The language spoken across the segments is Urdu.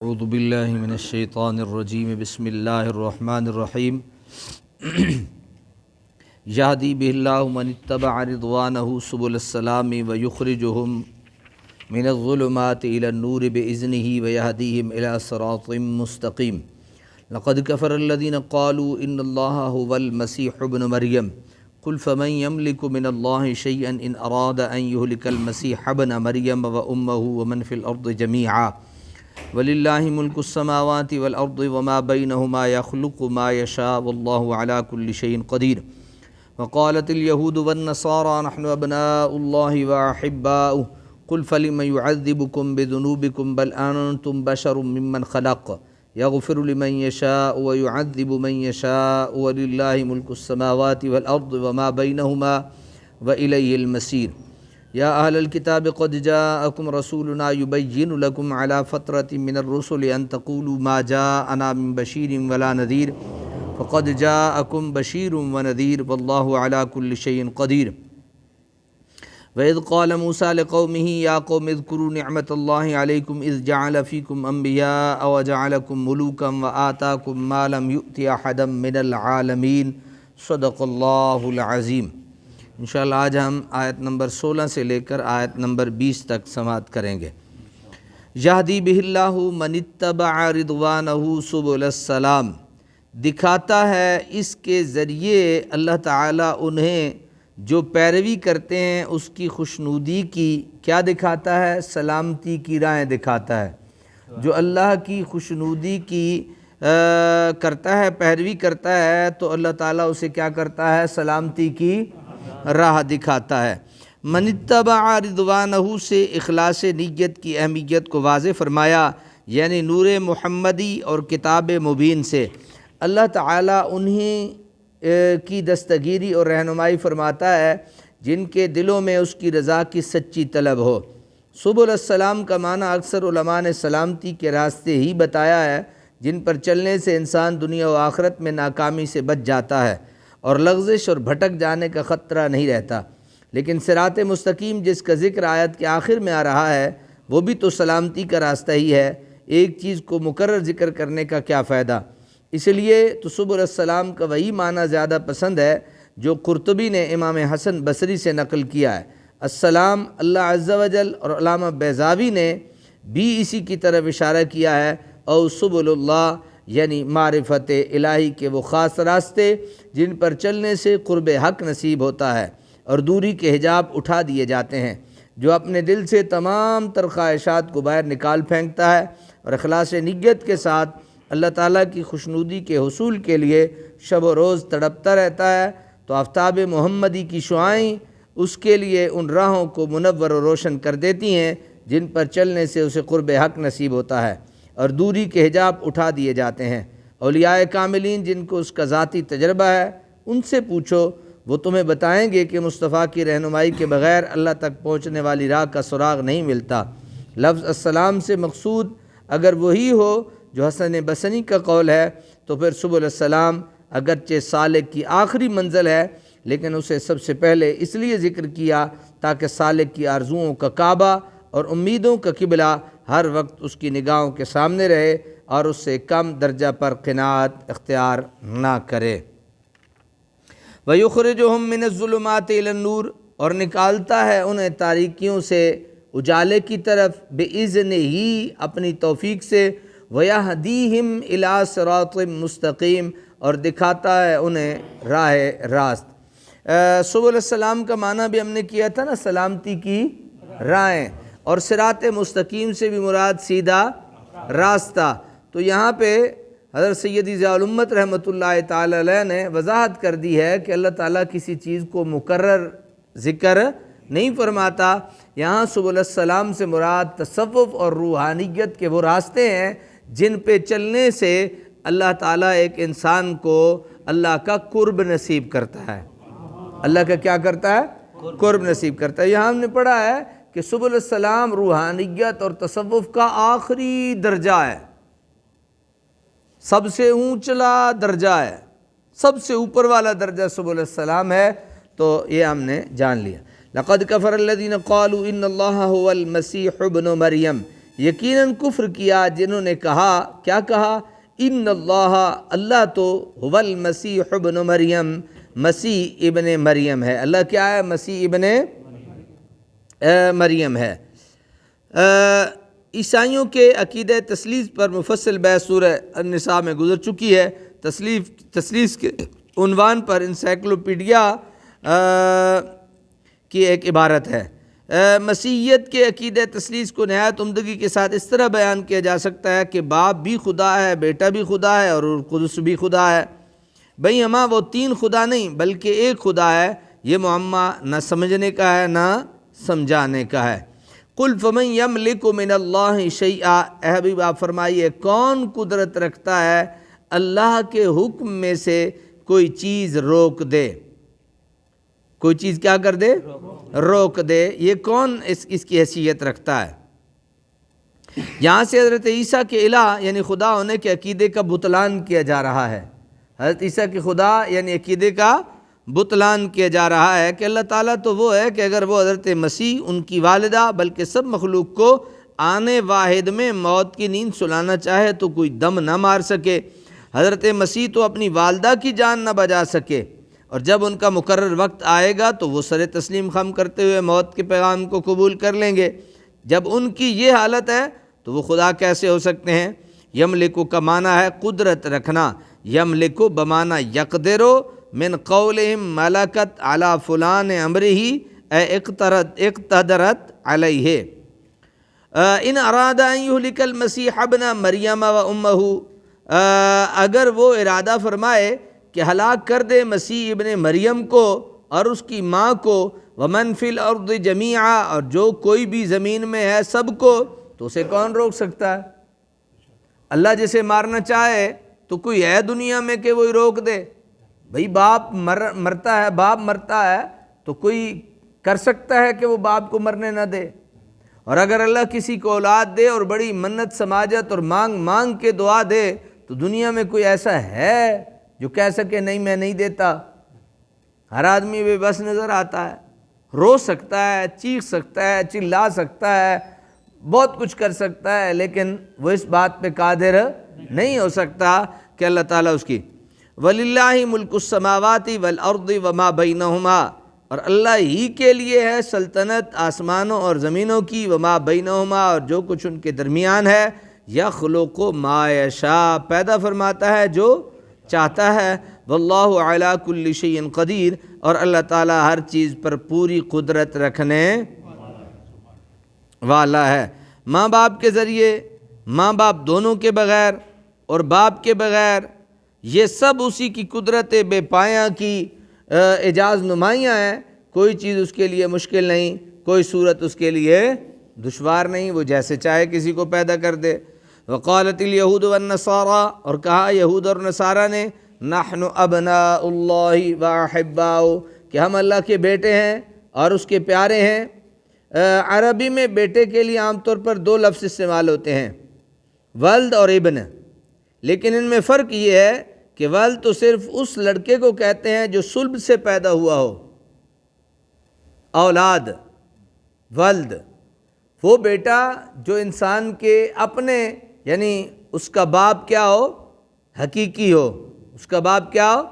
اعوذ باللہ من الشیطان الرجیم بسم اللہ الرحمن الرحیم یہدی بہ اللہ من اتبع رضوانہ سبل السلام ویخرجہم من الظلمات الی النور بإذنہ ویہدیہم الی صراط مستقیم لقد کفر الذین قالوا ان اللہ هو المسیح ابن مریم قل فمن یملک من اللہ شیئا ان اراد ان یہلک المسیح ابن مریم وامہ ومن فی الارض جمیعا وَلِلَّهِ مُلْكُ السَّمَاوَاتِ وَالْأَرْضِ وَمَا بَيْنَهُمَا يَخْلُقُ مَا يَشَاءُ وَاللَّهُ عَلَى كُلِّ شَيْءٍ قَدِيرٌ وَقَالَتِ الْيَهُودُ وَالنَّصَارَى نَحْنُ أَبْنَاءُ اللَّهِ وَأَحِبَّاؤُهُ قُلْ فَلِمَ يُعَذِّبُكُم بِذُنُوبِكُم بَلْ أَنْتُمْ بَشَرٌ مِّمَّنْ خَلَقَ يَغْفِرُ لِمَن يَشَاءُ وَيُعَذِّبُ مَن يَشَاءُ وَلِلَّهِ مُلْكُ السَّمَاوَاتِ وَالْأَرْضِ وَمَا بَيْنَهُمَا وَإِلَيْهِ الْمَصِيرُ یا اہل الکتاب قد جاءکم رسولنا یبین لکم علی فترۃ من الرسل ان تقولوا ما جاءنا من بشیر ولا نذیر فقد جاءکم بشیر ونذیر واللہ علی کل شیء قدیر وَإِذْ قَالَ مُوسَىٰ لِقَوْمِهِ يَا قَوْمِ اذْكُرُوا نِعْمَةَ اللَّهِ عَلَيْكُمْ إِذْ جَعَلَ فِيكُمْ أَنْبِيَاءَ وَجَعَلَكُمْ مُلُوكًا وَآتَاكُمْ مَا لَمْ يُؤْتِ أَحَدًا مِنَ الْعَالَمِينَ صدق اللہ العظیم۔ انشاءاللہ آج ہم آیت نمبر 16 سے لے کر آیت نمبر 20 تک سماعت کریں گے۔ یہدی بہ اللہ من اتبع رضوانہ سبل السلام، دکھاتا ہے اس کے ذریعے اللہ تعالیٰ انہیں جو پیروی کرتے ہیں اس کی خوشنودی کی کیا دکھاتا ہے؟ سلامتی کی راہیں دکھاتا ہے۔ جو اللہ کی خوشنودی کی کرتا ہے، پیروی کرتا ہے، تو اللہ تعالیٰ اسے کیا کرتا ہے؟ سلامتی کی راہ دکھاتا ہے۔ من اتبع رضوانہ سے اخلاص نیت کی اہمیت کو واضح فرمایا، یعنی نور محمدی اور کتاب مبین سے اللہ تعالیٰ انہیں کی دستگیری اور رہنمائی فرماتا ہے جن کے دلوں میں اس کی رضا کی سچی طلب ہو۔ سبل السلام کا معنی اکثر علماء نے سلامتی کے راستے ہی بتایا ہے، جن پر چلنے سے انسان دنیا و آخرت میں ناکامی سے بچ جاتا ہے اور لغزش اور بھٹک جانے کا خطرہ نہیں رہتا۔ لیکن صراط مستقیم جس کا ذکر آیت کے آخر میں آ رہا ہے وہ بھی تو سلامتی کا راستہ ہی ہے، ایک چیز کو مکرر ذکر کرنے کا کیا فائدہ؟ اس لیے تو سبل السلام کا وہی معنی زیادہ پسند ہے جو قرطبی نے امام حسن بصری سے نقل کیا ہے۔ السلام اللہ عز و جل اور علامہ بیضاوی نے بھی اسی کی طرف اشارہ کیا ہے، او سبل اللہ یعنی معرفت الہی کے وہ خاص راستے جن پر چلنے سے قرب حق نصیب ہوتا ہے اور دوری کے حجاب اٹھا دیے جاتے ہیں، جو اپنے دل سے تمام تر خواہشات کو باہر نکال پھینکتا ہے اور اخلاص نیت کے ساتھ اللہ تعالیٰ کی خوشنودی کے حصول کے لیے شب و روز تڑپتا رہتا ہے، تو آفتاب محمدی کی شعائیں اس کے لیے ان راہوں کو منور و روشن کر دیتی ہیں جن پر چلنے سے اسے قرب حق نصیب ہوتا ہے اور دوری کے حجاب اٹھا دیے جاتے ہیں۔ اولیاء کاملین جن کو اس کا ذاتی تجربہ ہے ان سے پوچھو، وہ تمہیں بتائیں گے کہ مصطفیٰ کی رہنمائی کے بغیر اللہ تک پہنچنے والی راہ کا سراغ نہیں ملتا۔ لفظ السلام سے مقصود اگر وہی ہو جو حسن بصری کا قول ہے تو پھر سبل السلام اگرچہ سالک کی آخری منزل ہے، لیکن اسے سب سے پہلے اس لیے ذکر کیا تاکہ سالک کی آرزوؤں کا کعبہ اور امیدوں کا قبلہ ہر وقت اس کی نگاہوں کے سامنے رہے اور اس سے کم درجہ پر قناعت اختیار نہ کرے۔ وَيُخْرِجُهُم مِّنَ الظُّلُمَاتِ إِلَى النُّورِ، اور نکالتا ہے انہیں تاریکیوں سے اجالے کی طرف، بِإِذْنِهِ اپنی توفیق سے، وَيَهْدِيهِمْ إِلَىٰ صِرَاطٍ مُّسْتَقِيمٍ اور دکھاتا ہے انہیں راہ راست۔ سبل السلام کا معنی بھی ہم نے کیا تھا نا، سلامتی کی راہیں، اور صراط مستقیم سے بھی مراد سیدھا راستہ۔ تو یہاں پہ حضرت سیدی ضیاء الامت رحمۃ اللہ تعالی علیہ نے وضاحت کر دی ہے کہ اللہ تعالیٰ کسی چیز کو مکرر ذکر نہیں فرماتا۔ یہاں سبل السلام سے مراد تصوف اور روحانیت کے وہ راستے ہیں جن پہ چلنے سے اللہ تعالیٰ ایک انسان کو اللہ کا قرب نصیب کرتا ہے۔ اللہ کا کیا کرتا ہے؟ قرب نصیب کرتا ہے۔ یہاں ہم نے پڑھا ہے کہ سبل السلام روحانیت اور تصوف کا آخری درجہ ہے، سب سے اونچلا درجہ ہے، سب سے اوپر والا درجہ سبل السلام ہے۔ تو یہ ہم نے جان لیا۔ لقد کفر الذین قالوا ان اللہ هو المسیح ابن مریم، یقیناً کفر کیا جنہوں نے کہا، کیا کہا؟ ان اللہ تو هو المسیح ابن مریم، مسیح ابن مریم ہے۔ اللہ کیا ہے؟ مسیح ابن مریم ہے۔ عیسائیوں کے عقیدہ تثلیث پر مفصل بحث سورہ النساء میں گزر چکی ہے۔ تثلیث کے عنوان پر انسائکلوپیڈیا کی ایک عبارت ہے۔ مسیحیت کے عقیدہ تثلیث کو نہایت عمدگی کے ساتھ اس طرح بیان کیا جا سکتا ہے کہ باپ بھی خدا ہے، بیٹا بھی خدا ہے اور روح القدس بھی خدا ہے۔ بھئی ہماں وہ تین خدا نہیں بلکہ ایک خدا ہے۔ یہ معمہ نہ سمجھنے کا ہے نہ سمجھانے کا ہے۔ قل فمن یملک من اللہ شیئا، اے حبیب آپ فرمائیے کون قدرت رکھتا ہے اللہ کے حکم میں سے کوئی چیز روک دے؟ کوئی چیز کیا کر دے؟ روک دے۔ یہ کون اس کی حیثیت رکھتا ہے؟ یہاں سے حضرت عیسیٰ کے الہ یعنی خدا ہونے کے عقیدے کا بطلان کیا جا رہا ہے۔ حضرت عیسیٰ کے خدا یعنی عقیدے کا بطلان کیا جا رہا ہے کہ اللہ تعالیٰ تو وہ ہے کہ اگر وہ حضرت مسیح، ان کی والدہ بلکہ سب مخلوق کو آنے واحد میں موت کی نیند سلانا چاہے تو کوئی دم نہ مار سکے۔ حضرت مسیح تو اپنی والدہ کی جان نہ بچا سکے، اور جب ان کا مقرر وقت آئے گا تو وہ سر تسلیم خم کرتے ہوئے موت کے پیغام کو قبول کر لیں گے۔ جب ان کی یہ حالت ہے تو وہ خدا کیسے ہو سکتے ہیں؟ یملکو کا معنی ہے قدرت رکھنا، یملکو بمعنی یقدرو، من قولہم ملکت علی فلان امرہ اے اقتدرت علیہ۔ ان اراد ان یہلک المسیح ابن مریم و امہ، اگر وہ ارادہ فرمائے کہ ہلاک کر دے مسیح ابن مریم کو اور اس کی ماں کو، ومن فی الارض جمیعا، اور جو کوئی بھی زمین میں ہے سب کو، تو اسے کون روک سکتا ہے؟ اللہ جسے مارنا چاہے تو کوئی ہے دنیا میں کہ وہی روک دے؟ بھئی باپ مرتا ہے، باپ مرتا ہے تو کوئی کر سکتا ہے کہ وہ باپ کو مرنے نہ دے؟ اور اگر اللہ کسی کو اولاد دے اور بڑی منت سماجت اور مانگ مانگ کے دعا دے تو دنیا میں کوئی ایسا ہے جو کہہ سکے نہیں میں نہیں دیتا؟ ہر آدمی بے بس نظر آتا ہے، رو سکتا ہے، چیخ سکتا ہے، چلا سکتا ہے، بہت کچھ کر سکتا ہے، لیکن وہ اس بات پہ قادر نہیں ہو سکتا کہ اللہ تعالیٰ اس کی وَلِلَّهِ مُلْكُ السَّمَاوَاتِ وَالْأَرْضِ وَمَا بَيْنَهُمَا، اور اللہ ہی کے لیے ہے سلطنت آسمانوں اور زمینوں کی، وما بینہما، اور جو کچھ ان کے درمیان ہے، یخلق ما یشاء، پیدا فرماتا ہے جو چاہتا ہے، واللہ علی کل شیء قدیر، اور اللہ تعالیٰ ہر چیز پر پوری قدرت رکھنے والا ہے۔ ماں باپ کے ذریعے، ماں باپ دونوں کے بغیر اور باپ کے بغیر، یہ سب اسی کی قدرت بے پایاں کی اعجاز نمائیاں ہیں۔ کوئی چیز اس کے لیے مشکل نہیں، کوئی صورت اس کے لیے دشوار نہیں، وہ جیسے چاہے کسی کو پیدا کر دے۔ وقالت الیہود والنصارى، اور کہا یہود اور نصارہ نے، نحن ابناء اللہ واحباؤہ، کہ ہم اللہ کے بیٹے ہیں اور اس کے پیارے ہیں۔ عربی میں بیٹے کے لیے عام طور پر دو لفظ استعمال ہوتے ہیں، ولد اور ابن، لیکن ان میں فرق یہ ہے کہ ولد تو صرف اس لڑکے کو کہتے ہیں جو صلب سے پیدا ہوا ہو، اولاد۔ ولد وہ بیٹا جو انسان کے اپنے، یعنی اس کا باپ کیا ہو؟ حقیقی ہو۔ اس کا باپ کیا ہو؟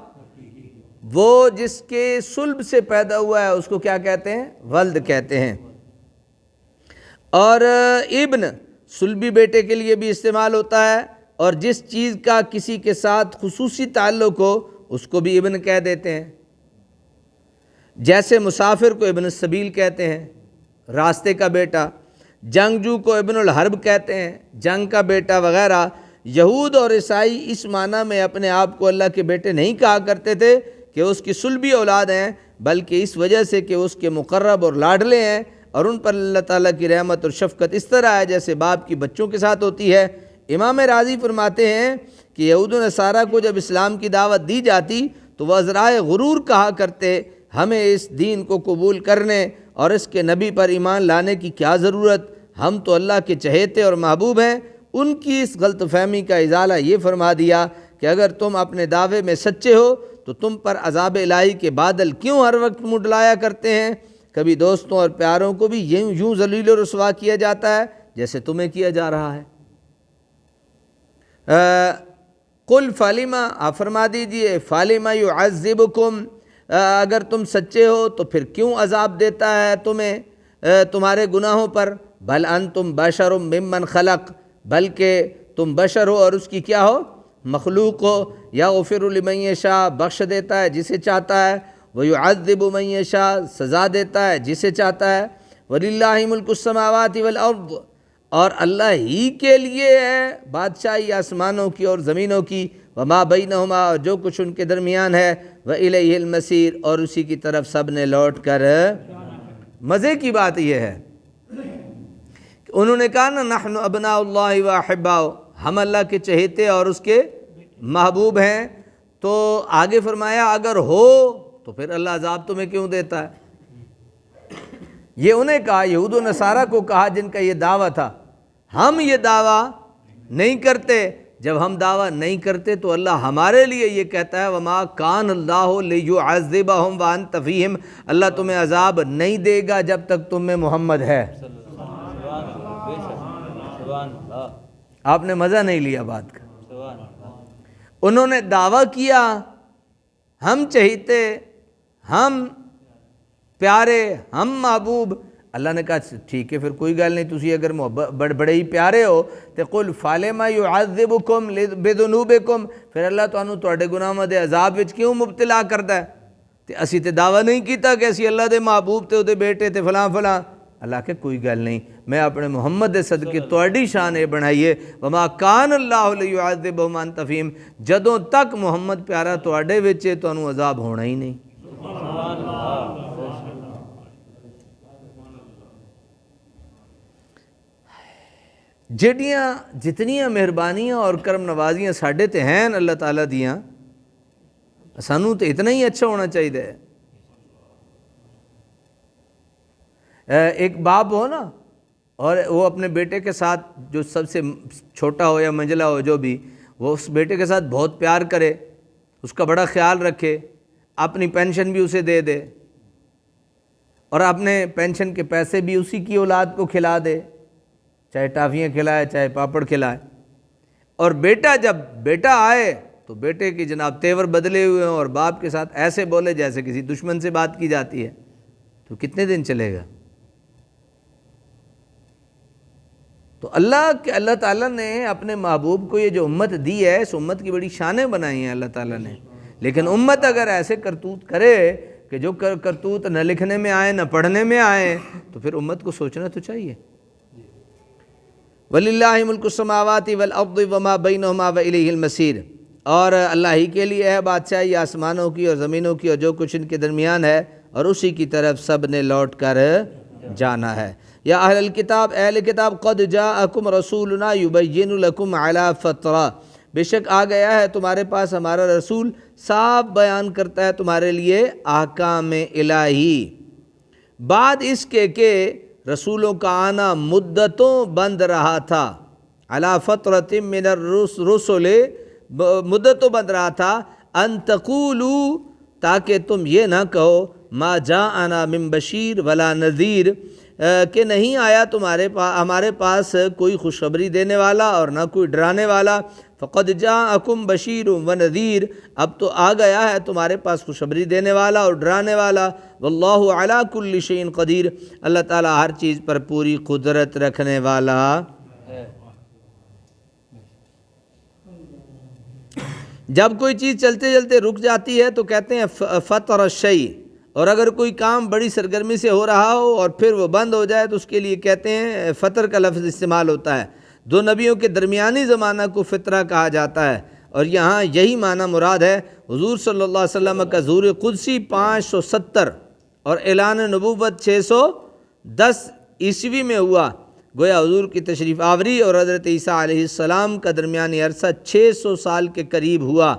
وہ جس کے صلب سے پیدا ہوا ہے اس کو کیا کہتے ہیں؟ ولد کہتے ہیں۔ اور ابن صلبی بیٹے کے لیے بھی استعمال ہوتا ہے، اور جس چیز کا کسی کے ساتھ خصوصی تعلق ہو اس کو بھی ابن کہہ دیتے ہیں۔ جیسے مسافر کو ابن السبیل کہتے ہیں، راستے کا بیٹا، جنگجو کو ابن الحرب کہتے ہیں، جنگ کا بیٹا وغیرہ۔ یہود اور عیسائی اس معنی میں اپنے آپ کو اللہ کے بیٹے نہیں کہا کرتے تھے کہ اس کی صلبی اولاد ہیں، بلکہ اس وجہ سے کہ اس کے مقرب اور لاڈلے ہیں، اور ان پر اللہ تعالیٰ کی رحمت اور شفقت اس طرح ہے جیسے باپ کی بچوں کے ساتھ ہوتی ہے۔ امام راضی فرماتے ہیں کہ یہود و نصارہ کو جب اسلام کی دعوت دی جاتی تو وہ ذرائع غرور کہا کرتے، ہمیں اس دین کو قبول کرنے اور اس کے نبی پر ایمان لانے کی کیا ضرورت، ہم تو اللہ کے چہیتے اور محبوب ہیں۔ ان کی اس غلط فہمی کا ازالہ یہ فرما دیا کہ اگر تم اپنے دعوے میں سچے ہو تو تم پر عذاب الہی کے بادل کیوں ہر وقت منڈلایا کرتے ہیں؟ کبھی دوستوں اور پیاروں کو بھی یوں ذلیل و رسوا کیا جاتا ہے، جیسے تمہیں کیا جا رہا ہے۔ قل فلما، آپ فرما دیجئے فلما یعذبکم، اگر تم سچے ہو تو پھر کیوں عذاب دیتا ہے تمہیں تمہارے گناہوں پر؟ بل انتم بشر ممن خلق، بلکہ تم بشر ہو اور اس کی کیا ہو؟ مخلوق ہو۔ یغفر لمن یشاء، بخش دیتا ہے جسے چاہتا ہے، ویعذب من یشاء، سزا دیتا ہے جسے چاہتا ہے۔ وللہ ملک السماوات والارض، اور اللہ ہی کے لیے ہے بادشاہی آسمانوں کی اور زمینوں کی، وما بینہما، اور جو کچھ ان کے درمیان ہے، وإلیہ المصیر، اور اسی کی طرف سب نے لوٹ کر۔ مزے کی بات یہ ہے کہ انہوں نے کہا نا نحن ابناء اللہ واحباؤ، ہم اللہ کے چہیتے اور اس کے محبوب ہیں، تو آگے فرمایا اگر ہو تو پھر اللہ عذاب تمہیں کیوں دیتا ہے؟ یہ انہیں کہا، یہود و نصارہ کو کہا جن کا یہ دعویٰ تھا۔ ہم یہ دعویٰ نہیں کرتے، جب ہم دعویٰ نہیں کرتے تو اللہ ہمارے لیے یہ کہتا ہے وما کان اللہ لیعذبہم وانت فیہم، اللہ تمہیں عذاب نہیں دے گا جب تک تم میں محمد ہے۔ آپ نے مزہ نہیں لیا بات کا۔ انہوں نے دعویٰ کیا ہم چہیتے، ہم پیارے، ہم محبوب۔ اللہ نے کہا ٹھیک ہے پھر کوئی گل نہیں، تسی اگر بڑے ہی پیارے ہو تے قل فلما یعذبکم بذنوبکم، پھر اللہ تانوں تواڈے گناہاں دے عذاب وچ کیوں مبتلا کردا ہے؟ تے اسی تے دعویٰ نہیں کیتا کہ اسی اللہ دے محبوب تے دے بیٹے تے فلاں فلاں۔ اللہ کہ کوئی گل نہیں، میں اپنے محمد دے صدقے تواڈی شان اے بنائیے، وما کان اللہ لیعذبہم وانت فیہم، جدوں تک محمد پیارا تواڈے وچ ہے تانوں عذاب ہونا ہی نہیں۔ جتنیاں مہربانیاں اور کرم نوازیاں ساڈے تے ہیں اللہ تعالیٰ دیاں، سانوں تے اتنا ہی اچھا ہونا چاہیے۔ ایک باپ ہو نا، اور وہ اپنے بیٹے کے ساتھ، جو سب سے چھوٹا ہو یا منجلا ہو جو بھی، وہ اس بیٹے کے ساتھ بہت پیار کرے، اس کا بڑا خیال رکھے، اپنی پینشن بھی اسے دے دے، اور اپنے پینشن کے پیسے بھی اسی کی اولاد کو کھلا دے، چاہے ٹافیاں کھلائے چاہے پاپڑ کھلائے۔ اور جب بیٹا آئے تو بیٹے کی جناب تیور بدلے ہوئے ہیں اور باپ کے ساتھ ایسے بولے جیسے کسی دشمن سے بات کی جاتی ہے، تو کتنے دن چلے گا؟ تو اللہ تعالیٰ نے اپنے محبوب کو یہ جو امت دی ہے، اس امت کی بڑی شانیں بنائی ہیں اللہ تعالیٰ نے، لیکن امت اگر ایسے کرتوت کرے کہ جو کرتوت نہ لکھنے میں آئے نہ پڑھنے میں آئے، تو پھر امت کو سوچنا تو چاہیے۔ وَلِلَّهِ مُلْكُ السَّمَاوَاتِ وَالْأَرْضِ وَمَا بَيْنَهُمَا وَإِلَيْهِ الْمَصِيرُ، اور اللہ ہی کے لیے ہے بادشاہی آسمانوں کی اور زمینوں کی اور جو کچھ ان کے درمیان ہے، اور اسی کی طرف سب نے لوٹ کر جانا ہے۔ یا اہل الکتاب، اہل کتاب، قد جاءکم رسولنا یبین لکم علی فترہ، بے شک آ گیا ہے تمہارے پاس ہمارا رسول، صاف بیان کرتا ہے تمہارے لیے احکام الہی، بعد اس کے کہ رسولوں کا آنا مدتوں بند رہا تھا، علی فترۃ من الرسل، مدتوں بند رہا تھا، ان تقولوا، تاکہ تم یہ نہ کہو، ما جاءنا من بشیر ولا نذیر، کہ نہیں آیا ہمارے پاس کوئی خوشخبری دینے والا اور نہ کوئی ڈرانے والا، فقد جاءکم بشیر و نذیر، اب تو آ گیا ہے تمہارے پاس خوشخبری دینے والا اور ڈرانے والا، واللہ علی کل شیء قدیر، اللہ تعالیٰ ہر چیز پر پوری قدرت رکھنے والا ہے۔ جب کوئی چیز چلتے چلتے رک جاتی ہے تو کہتے ہیں فطر الشیء، اور اگر کوئی کام بڑی سرگرمی سے ہو رہا ہو اور پھر وہ بند ہو جائے تو اس کے لیے کہتے ہیں فطر کا لفظ استعمال ہوتا ہے۔ دو نبیوں کے درمیانی زمانہ کو فطرہ کہا جاتا ہے، اور یہاں یہی معنی مراد ہے۔ حضور صلی اللہ علیہ وسلم کا ظہور قدسی 570 اور اعلان نبوت 610 عیسوی میں ہوا، گویا حضور کی تشریف آوری اور حضرت عیسیٰ علیہ السلام کا درمیانی عرصہ 600 سال کے قریب ہوا۔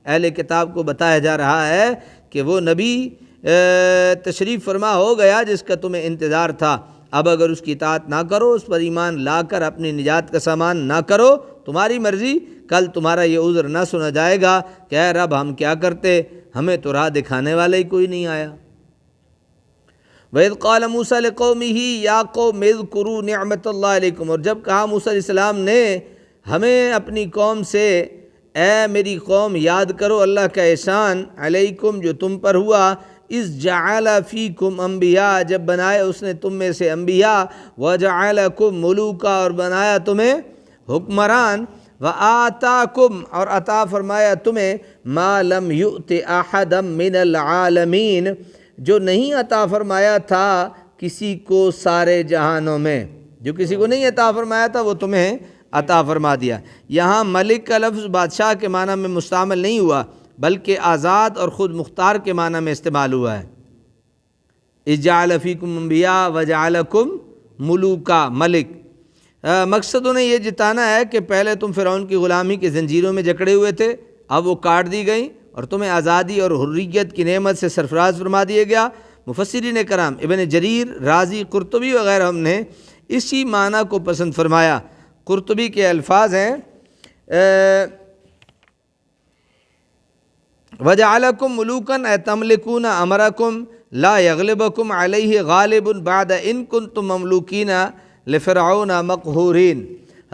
اہل کتاب کو بتایا جا رہا ہے کہ وہ نبی تشریف فرما ہو گیا جس کا تمہیں انتظار تھا، اب اگر اس کی اطاعت نہ کرو، اس پر ایمان لا کر اپنی نجات کا سامان نہ کرو، تمہاری مرضی، کل تمہارا یہ عذر نہ سنا جائے گا کہ اے رب ہم کیا کرتے، ہمیں تو راہ دکھانے والا ہی کوئی نہیں آیا۔ وَإِذْ قَالَ مُوسَىٰ لِقَوْمِهِ يَا قَوْمِ اذْكُرُوا نِعْمَتَ اللَّهِ عَلَيْكُمْ، اور جب کہا موسیٰ علیہ السلام نے ہمیں اپنی قوم سے، اے میری قوم یاد کرو اللہ کا احسان، علیکم جو تم پر ہوا، اِذْ جَعَلَ فِيكُمْ انبیاء جب بنایا اس نے تم میں سے انبیاء، وَجَعَلَكُمْ مُلُوكًا اور بنایا تمہیں حکمران، وَآتَاكُمْ اور عطا فرمایا تمہیں مَا لَمْ يُؤْتِ أَحَدًا مِّنَ الْعَالَمِينَ جو نہیں عطا فرمایا تھا کسی کو سارے جہانوں میں، جو کسی کو نہیں عطا فرمایا تھا وہ تمہیں عطا فرما دیا۔ یہاں ملک کا لفظ بادشاہ کے معنی میں مستعمل نہیں ہوا بلکہ آزاد اور خود مختار کے معنی میں استعمال ہوا ہے۔ اِذْ جَعَلَ فِيكُمْ انبیاء وَجَعَلَكُمْ مُلُوكًا، ملک۔ مقصد انہیں یہ جتانا ہے کہ پہلے تم فرعون کی غلامی کی زنجیروں میں جکڑے ہوئے تھے، اب وہ کاٹ دی گئیں اور تمہیں آزادی اور حریت کی نعمت سے سرفراز فرما دیا گیا۔ مفسرین کرام ابن جریر، رازی، قرطبی وغیرہ ہم نے اسی معنی کو پسند فرمایا۔ قرطبی کے الفاظ ہیں وَجَعَلَكُمْ مُلُوكًا اَيْ تَمْلِكُونَ أَمْرَكُمْ لَا يَغْلِبُكُمْ عَلَيْهِ غَالِبٌ بَعْدَ إِن كُنتُم مَمْلُوكِينَ لِفِرْعَوْنَ مَقْهُورِينَ۔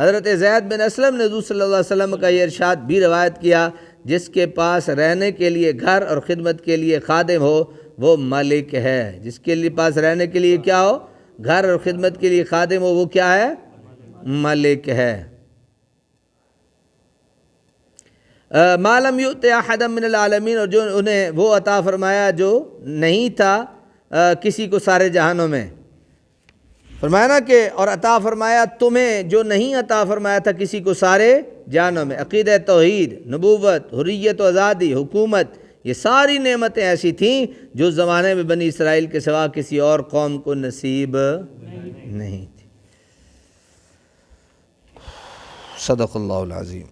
حضرت زید بن اسلم نے حضور صلی اللہ علیہ وسلم کا یہ ارشاد بھی روایت کیا، جس کے پاس رہنے کے لیے گھر اور خدمت کے لیے خادم ہو وہ ملک ہے۔ جس کے لیے پاس رہنے کے لیے کیا ہو؟ گھر اور خدمت کے لیے خادم ہو، وہ کیا ہے؟ ملک ہے۔ مَا لَمْ يُؤْتِ أَحَدًا مِّنَ الْعَالَمِينَ اور جو انہیں وہ عطا فرمایا جو نہیں تھا کسی کو سارے جہانوں میں۔ فرمایا نا کہ اور عطا فرمایا تمہیں جو نہیں عطا فرمایا تھا کسی کو سارے جہانوں میں۔ عقیدہ توحید، نبوت، حریت و آزادی، حکومت، یہ ساری نعمتیں ایسی تھیں جو زمانے میں بنی اسرائیل کے سوا کسی اور قوم کو نصیب نہیں تھی۔ صدق اللہ العظیم۔